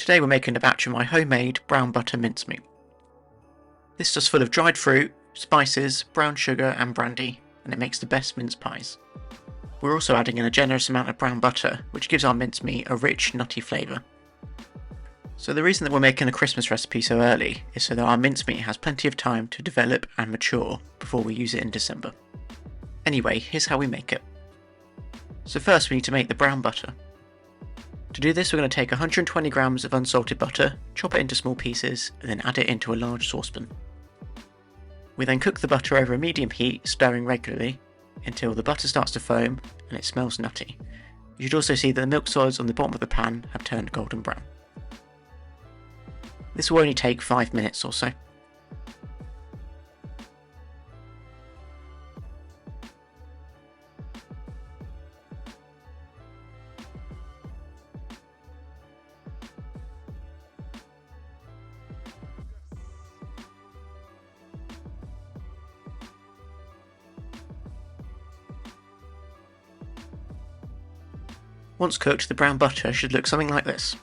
Today we're making a batch of my homemade brown butter mincemeat. This is just full of dried fruit, spices, brown sugar and brandy, and it makes the best mince pies. We're also adding in a generous amount of brown butter, which gives our mincemeat a rich, nutty flavour. So the reason that we're making a Christmas recipe so early is so that our mincemeat has plenty of time to develop and mature before we use it in December. Anyway, here's how we make it. So first we need to make the brown butter. To do this, we're going to take 120 grams of unsalted butter, chop it into small pieces, and then add it into a large saucepan. We then cook the butter over a medium heat, stirring regularly, until the butter starts to foam and it smells nutty. You should also see that the milk solids on the bottom of the pan have turned golden brown. This will only take 5 minutes or so. Once cooked, the brown butter should look something like this.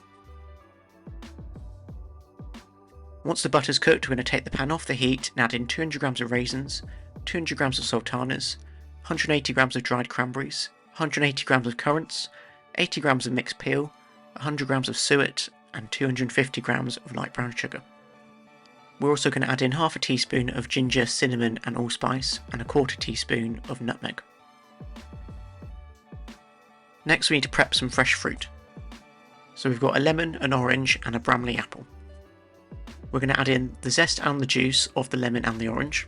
Once the butter's cooked, we're going to take the pan off the heat and add in 200 grams of raisins, 200 grams of sultanas, 180 grams of dried cranberries, 180 grams of currants, 80 grams of mixed peel, 100 grams of suet, and 250 grams of light brown sugar. We're also going to add in half a teaspoon of ginger, cinnamon and allspice, and a quarter teaspoon of nutmeg. Next we need to prep some fresh fruit. So we've got a lemon, an orange and a Bramley apple. We're going to add in the zest and the juice of the lemon and the orange.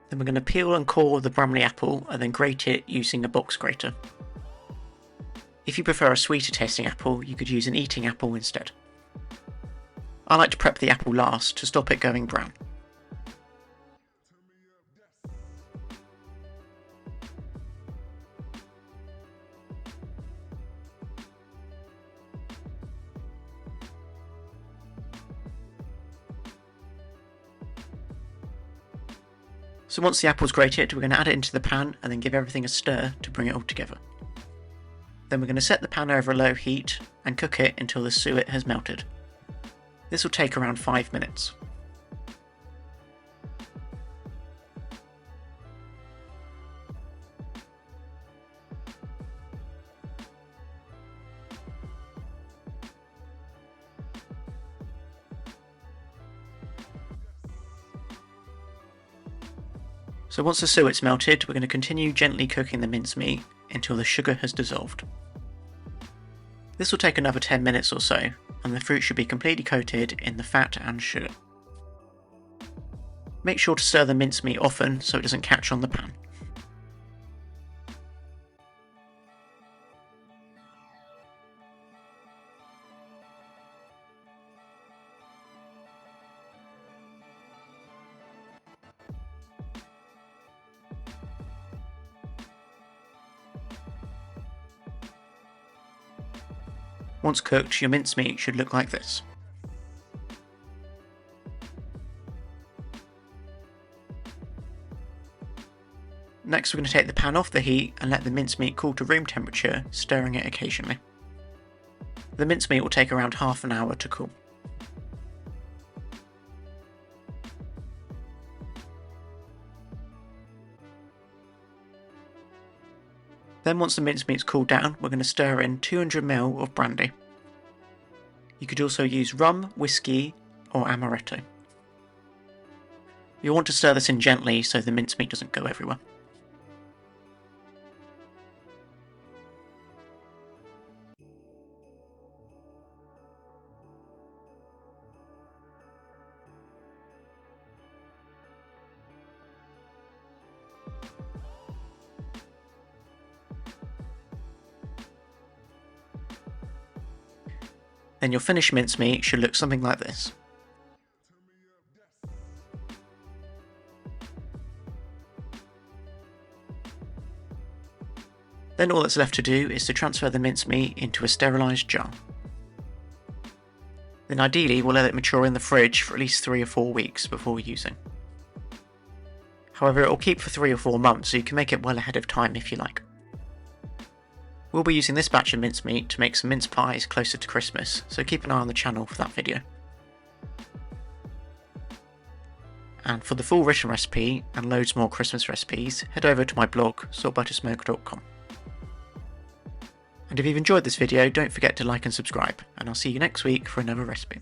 Then we're going to peel and core the Bramley apple and then grate it using a box grater. If you prefer a sweeter tasting apple, you could use an eating apple instead. I like to prep the apple last to stop it going brown. So once the apple's grated, we're going to add it into the pan and then give everything a stir to bring it all together. Then we're going to set the pan over a low heat and cook it until the suet has melted. This will take around 5 minutes. So once the suet's melted, we're going to continue gently cooking the mincemeat until the sugar has dissolved. This will take another 10 minutes or so, and the fruit should be completely coated in the fat and sugar. Make sure to stir the mincemeat often so it doesn't catch on the pan. Once cooked, your mincemeat should look like this. Next we're going to take the pan off the heat and let the mincemeat cool to room temperature, stirring it occasionally. The mincemeat will take around half an hour to cool. Then once the mincemeat's cooled down, we're going to stir in 200 ml of brandy. You could also use rum, whiskey or amaretto. You'll want to stir this in gently so the mincemeat doesn't go everywhere. then your finished mincemeat should look something like this. Then all that's left to do is to transfer the mincemeat into a sterilised jar. Then ideally we'll let it mature in the fridge for at least 3 or 4 weeks before using. However, it will keep for 3 or 4 months, so you can make it well ahead of time if you like. We'll be using this batch of mincemeat to make some mince pies closer to Christmas, so keep an eye on the channel for that video. And for the full written recipe and loads more Christmas recipes, head over to my blog saltbuttersmoke.com. And if you've enjoyed this video, don't forget to like and subscribe, and I'll see you next week for another recipe.